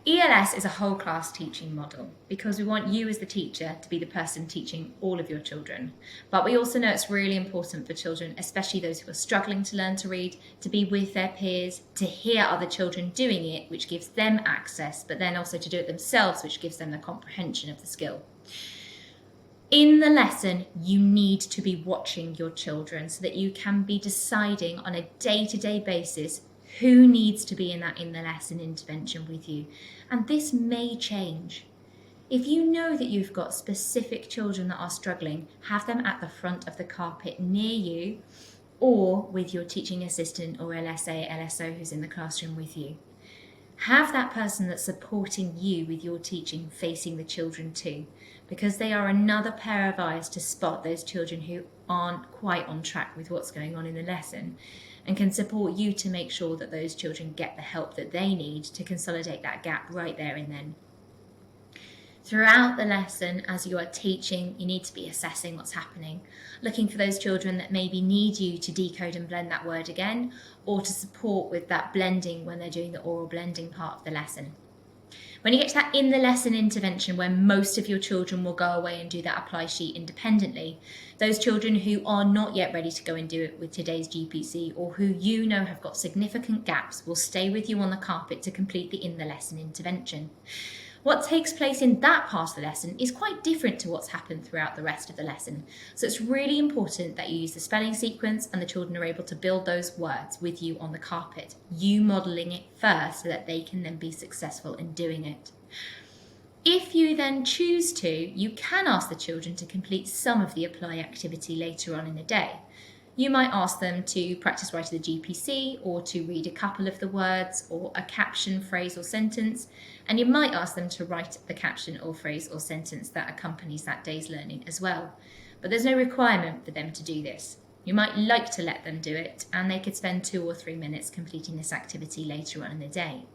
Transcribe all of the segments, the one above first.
ELS is a whole class teaching model because we want you as the teacher to be the person teaching all of your children. But we also know it's really important for children, especially those who are struggling to learn to read, to be with their peers, to hear other children doing it, which gives them access, but then also to do it themselves, which gives them the comprehension of the skill. In the lesson, you need to be watching your children so that you can be deciding on a day-to-day basis who needs to be in the lesson intervention with you. And this may change. If you know that you've got specific children that are struggling, have them at the front of the carpet near you or with your teaching assistant or LSA, LSO who's in the classroom with you. Have that person that's supporting you with your teaching facing the children too, because they are another pair of eyes to spot those children who aren't quite on track with what's going on in the lesson, and can support you to make sure that those children get the help that they need to consolidate that gap right there and then. Throughout the lesson, as you are teaching, you need to be assessing what's happening, looking for those children that maybe need you to decode and blend that word again, or to support with that blending when they're doing the oral blending part of the lesson. When you get to that in the lesson intervention where most of your children will go away and do that apply sheet independently, those children who are not yet ready to go and do it with today's GPC or who you know have got significant gaps will stay with you on the carpet to complete the in the lesson intervention. What takes place in that part of the lesson is quite different to what's happened throughout the rest of the lesson. So it's really important that you use the spelling sequence and the children are able to build those words with you on the carpet, you modelling it first so that they can then be successful in doing it. If you then choose to, you can ask the children to complete some of the apply activity later on in the day. You might ask them to practice writing the GPC or to read a couple of the words or a caption, phrase or sentence, and you might ask them to write the caption or phrase or sentence that accompanies that day's learning as well. But there's no requirement for them to do this. You might like to let them do it, and they could spend 2 or 3 minutes completing this activity later on in the day.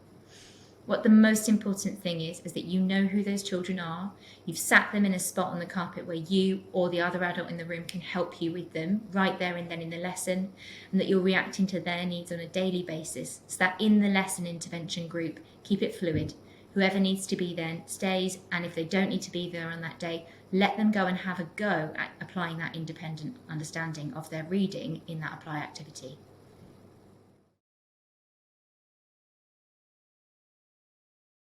What the most important thing is that you know who those children are, you've sat them in a spot on the carpet where you or the other adult in the room can help you with them right there and then in the lesson, and that you're reacting to their needs on a daily basis, so that in the lesson intervention group, keep it fluid. Whoever needs to be there stays, and if they don't need to be there on that day, let them go and have a go at applying that independent understanding of their reading in that apply activity.